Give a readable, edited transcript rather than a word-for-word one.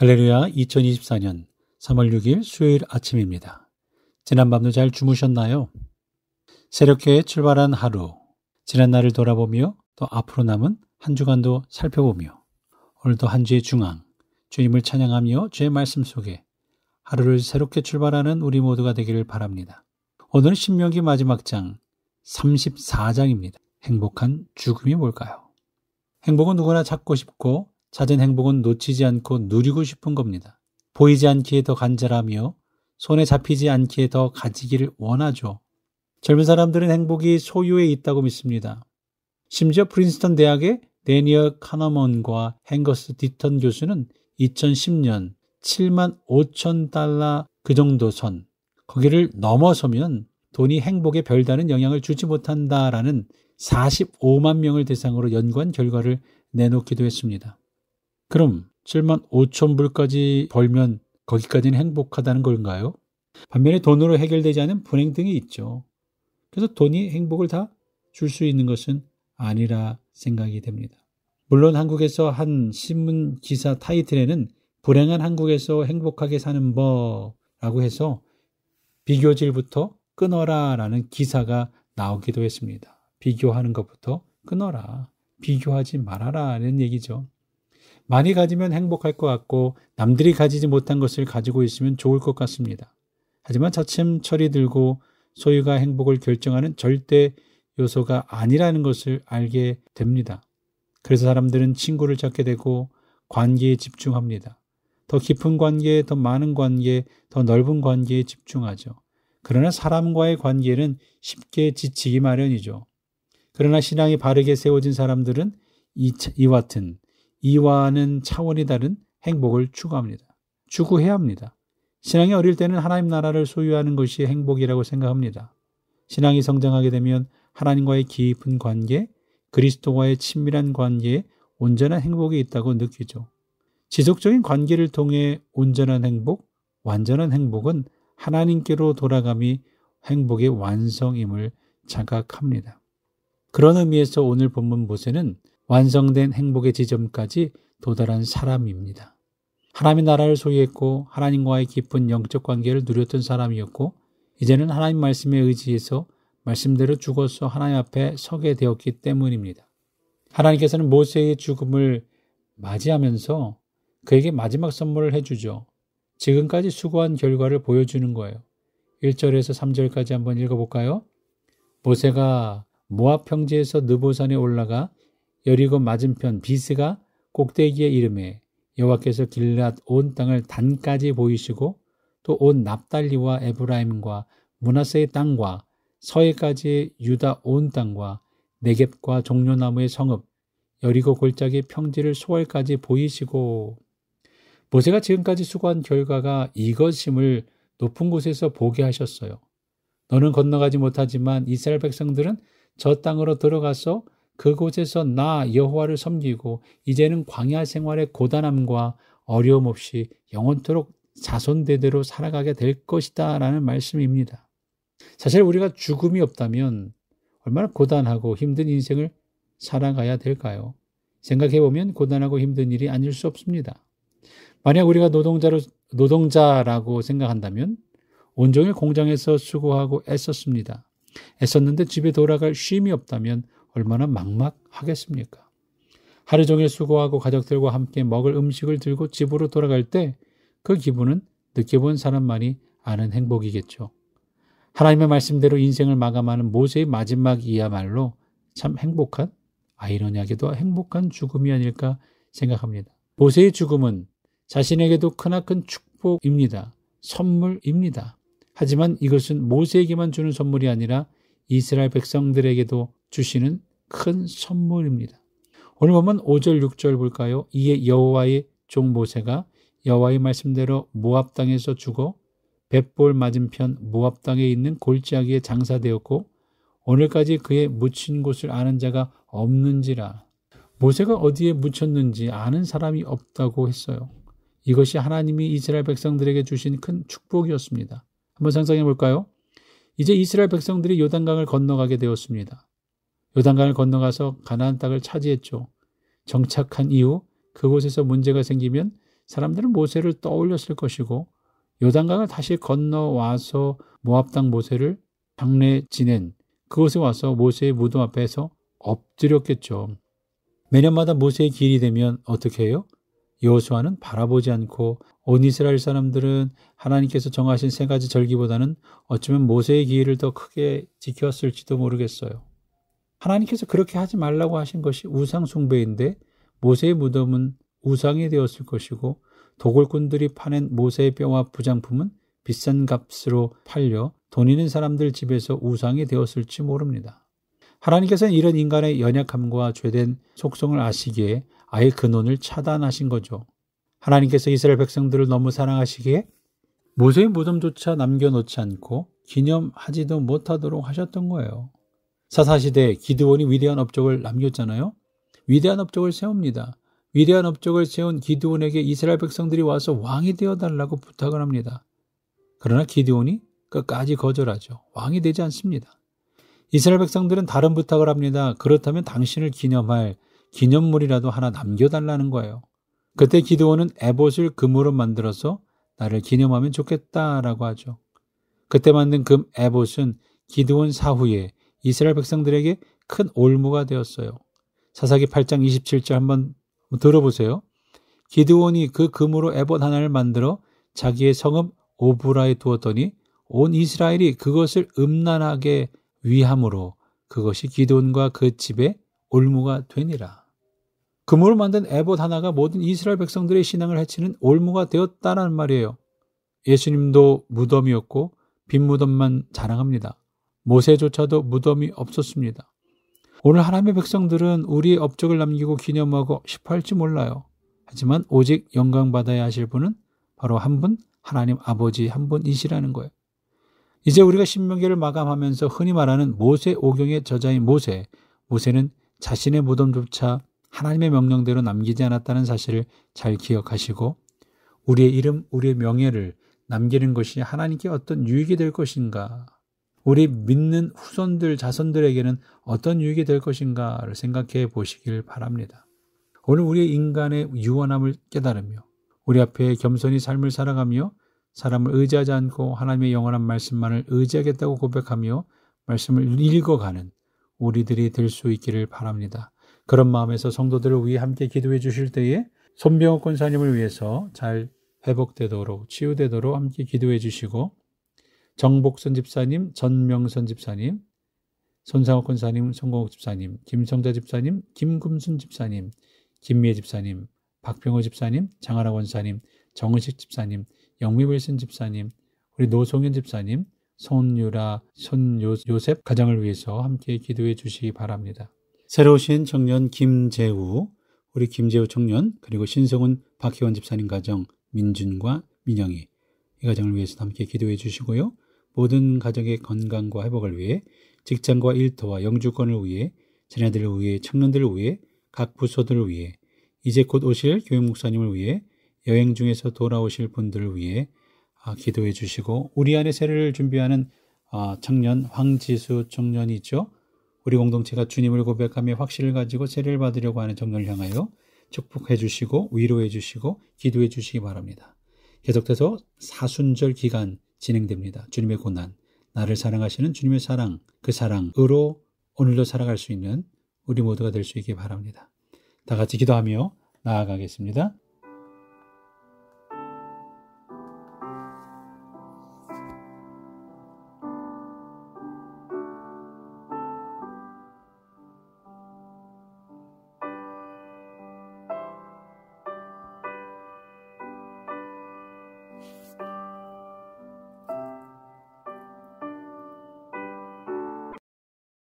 할렐루야, 2024년 3월 6일 수요일 아침입니다. 지난밤도 잘 주무셨나요? 새롭게 출발한 하루, 지난 날을 돌아보며 또 앞으로 남은 한 주간도 살펴보며 오늘도 한 주의 중앙, 주님을 찬양하며 주의 말씀 속에 하루를 새롭게 출발하는 우리 모두가 되기를 바랍니다. 오늘은 신명기 마지막 장 34장입니다. 행복한 죽음이 뭘까요? 행복은 누구나 찾고 싶고 찾은 행복은 놓치지 않고 누리고 싶은 겁니다. 보이지 않기에 더 간절하며 손에 잡히지 않기에 더 가지기를 원하죠. 젊은 사람들은 행복이 소유에 있다고 믿습니다. 심지어 프린스턴 대학의 데니얼 카너먼과 헨거스 디턴 교수는 2010년 7만 5천 달러 그 정도 선, 거기를 넘어서면 돈이 행복에 별다른 영향을 주지 못한다라는 45만 명을 대상으로 연구한 결과를 내놓기도 했습니다. 그럼 7만 5천 불까지 벌면 거기까지는 행복하다는 걸까요? 반면에 돈으로 해결되지 않은 불행 등이 있죠. 그래서 돈이 행복을 다 줄 수 있는 것은 아니라 생각이 됩니다. 물론 한국에서 한 신문 기사 타이틀에는 불행한 한국에서 행복하게 사는 법이라고 해서 비교질부터 끊어라 라는 기사가 나오기도 했습니다. 비교하는 것부터 끊어라, 비교하지 말아라 라는 얘기죠. 많이 가지면 행복할 것 같고 남들이 가지지 못한 것을 가지고 있으면 좋을 것 같습니다. 하지만 차츰 철이 들고 소유가 행복을 결정하는 절대 요소가 아니라는 것을 알게 됩니다. 그래서 사람들은 친구를 찾게 되고 관계에 집중합니다. 더 깊은 관계, 더 많은 관계, 더 넓은 관계에 집중하죠. 그러나 사람과의 관계는 쉽게 지치기 마련이죠. 그러나 신앙이 바르게 세워진 사람들은 이와는 차원이 다른 행복을 추구해야 합니다. 신앙이 어릴 때는 하나님 나라를 소유하는 것이 행복이라고 생각합니다. 신앙이 성장하게 되면 하나님과의 깊은 관계, 그리스도와의 친밀한 관계에 온전한 행복이 있다고 느끼죠. 지속적인 관계를 통해 온전한 행복, 완전한 행복은 하나님께로 돌아감이 행복의 완성임을 자각합니다. 그런 의미에서 오늘 본문 모세는 완성된 행복의 지점까지 도달한 사람입니다. 하나님의 나라를 소유했고 하나님과의 깊은 영적 관계를 누렸던 사람이었고 이제는 하나님 말씀에 의지해서 말씀대로 죽어서 하나님 앞에 서게 되었기 때문입니다. 하나님께서는 모세의 죽음을 맞이하면서 그에게 마지막 선물을 해주죠. 지금까지 수고한 결과를 보여주는 거예요. 1절에서 3절까지 한번 읽어볼까요? 모세가 모압 평지에서 느보산에 올라가 여리고 맞은편 비스가 꼭대기에 이르매 여호와께서 길앗 온 땅을 단까지 보이시고 또 온 납달리와 에브라임과 므낫세의 땅과 서해까지의 유다 온 땅과 네겝과 종려나무의 성읍 여리고 골짜기 평지를 소알까지 보이시고 모세가 지금까지 수고한 결과가 이것임을 높은 곳에서 보게 하셨어요. 너는 건너가지 못하지만 이스라엘 백성들은 저 땅으로 들어가서 그곳에서 나 여호와를 섬기고 이제는 광야 생활의 고단함과 어려움 없이 영원토록 자손대대로 살아가게 될 것이다 라는 말씀입니다. 사실 우리가 죽음이 없다면 얼마나 고단하고 힘든 인생을 살아가야 될까요? 생각해보면 고단하고 힘든 일이 아닐 수 없습니다. 만약 우리가 노동자라고 생각한다면 온종일 공장에서 수고하고 애썼습니다. 애썼는데 집에 돌아갈 쉼이 없다면 얼마나 막막하겠습니까? 하루 종일 수고하고 가족들과 함께 먹을 음식을 들고 집으로 돌아갈 때 그 기분은 느껴본 사람만이 아는 행복이겠죠. 하나님의 말씀대로 인생을 마감하는 모세의 마지막이야말로 참 행복한, 아이러니하게도 행복한 죽음이 아닐까 생각합니다. 모세의 죽음은 자신에게도 크나큰 축복입니다. 선물입니다. 하지만 이것은 모세에게만 주는 선물이 아니라 이스라엘 백성들에게도 주시는 큰 선물입니다. 오늘 보면 5절, 6절 볼까요? 이에 여호와의 종 모세가 여호와의 말씀대로 모압 땅에서 죽어 벳볼 맞은편 모압 땅에 있는 골짜기에 장사되었고 오늘까지 그의 묻힌 곳을 아는 자가 없는지라. 모세가 어디에 묻혔는지 아는 사람이 없다고 했어요. 이것이 하나님이 이스라엘 백성들에게 주신 큰 축복이었습니다. 한번 상상해 볼까요? 이제 이스라엘 백성들이 요단강을 건너가게 되었습니다. 요단강을 건너가서 가나안 땅을 차지했죠. 정착한 이후 그곳에서 문제가 생기면 사람들은 모세를 떠올렸을 것이고 요단강을 다시 건너와서 모압 땅 모세를 장례 지낸 그곳에 와서 모세의 무덤 앞에서 엎드렸겠죠. 매년마다 모세의 기일이 되면 어떻게 해요? 여호수아는 바라보지 않고 온 이스라엘 사람들은 하나님께서 정하신 세 가지 절기보다는 어쩌면 모세의 기일을 더 크게 지켰을지도 모르겠어요. 하나님께서 그렇게 하지 말라고 하신 것이 우상 숭배인데 모세의 무덤은 우상이 되었을 것이고 도굴꾼들이 파낸 모세의 뼈와 부장품은 비싼 값으로 팔려 돈 있는 사람들 집에서 우상이 되었을지 모릅니다. 하나님께서는 이런 인간의 연약함과 죄된 속성을 아시기에 아예 근원을 차단하신 거죠. 하나님께서 이스라엘 백성들을 너무 사랑하시기에 모세의 무덤조차 남겨놓지 않고 기념하지도 못하도록 하셨던 거예요. 사사시대에 기드온이 위대한 업적을 남겼잖아요. 위대한 업적을 세웁니다. 위대한 업적을 세운 기드온에게 이스라엘 백성들이 와서 왕이 되어달라고 부탁을 합니다. 그러나 기드온이 끝까지 거절하죠. 왕이 되지 않습니다. 이스라엘 백성들은 다른 부탁을 합니다. 그렇다면 당신을 기념할 기념물이라도 하나 남겨달라는 거예요. 그때 기드온은 에봇을 금으로 만들어서 나를 기념하면 좋겠다라고 하죠. 그때 만든 금 에봇은 기드온 사후에 이스라엘 백성들에게 큰 올무가 되었어요. 사사기 8장 27절 한번 들어보세요. 기드온이 그 금으로 에봇 하나를 만들어 자기의 성읍 오브라에 두었더니 온 이스라엘이 그것을 음란하게 위함으로 그것이 기드온과 그 집의 올무가 되니라. 금으로 만든 에봇 하나가 모든 이스라엘 백성들의 신앙을 해치는 올무가 되었다는 말이에요. 예수님도 무덤이었고 빈 무덤만 자랑합니다. 모세조차도 무덤이 없었습니다. 오늘 하나님의 백성들은 우리의 업적을 남기고 기념하고 싶어 할지 몰라요. 하지만 오직 영광받아야 하실 분은 바로 한 분, 하나님 아버지 한 분이시라는 거예요. 이제 우리가 신명기를 마감하면서 흔히 말하는 모세 오경의 저자인 모세는 자신의 무덤조차 하나님의 명령대로 남기지 않았다는 사실을 잘 기억하시고 우리의 이름, 우리의 명예를 남기는 것이 하나님께 어떤 유익이 될 것인가, 우리 믿는 후손들, 자손들에게는 어떤 유익이 될 것인가를 생각해 보시길 바랍니다. 오늘 우리의 인간의 유한함을 깨달으며 우리 앞에 겸손히 삶을 살아가며 사람을 의지하지 않고 하나님의 영원한 말씀만을 의지하겠다고 고백하며 말씀을 읽어가는 우리들이 될 수 있기를 바랍니다. 그런 마음에서 성도들을 위해 함께 기도해 주실 때에 손병호 권사님을 위해서 잘 회복되도록 치유되도록 함께 기도해 주시고 정복선 집사님, 전명선 집사님, 손상옥 권사님, 송공옥 집사님, 김성자 집사님, 김금순 집사님, 김미애 집사님, 박병호 집사님, 장하라 권사님, 정은식 집사님, 영미wilson 집사님, 우리 노송현 집사님, 손요셉 가정을 위해서 함께 기도해 주시기 바랍니다. 새로 오신 청년 김재우, 우리 김재우 청년, 그리고 신성훈 박희원 집사님 가정, 민준과 민영이 이 가정을 위해서 함께 기도해 주시고요. 모든 가정의 건강과 회복을 위해 직장과 일터와 영주권을 위해 자녀들을 위해 청년들을 위해 각 부서들을 위해 이제 곧 오실 교육 목사님을 위해 여행 중에서 돌아오실 분들을 위해 기도해 주시고 우리 안에 세례를 준비하는 청년 황지수 청년이 있죠. 우리 공동체가 주님을 고백하며 확신을 가지고 세례를 받으려고 하는 청년을 향하여 축복해 주시고 위로해 주시고 기도해 주시기 바랍니다. 계속해서 사순절 기간 진행됩니다. 주님의 고난, 나를 사랑하시는 주님의 사랑, 그 사랑으로 오늘도 살아갈 수 있는 우리 모두가 될 수 있기 바랍니다. 다 같이 기도하며 나아가겠습니다.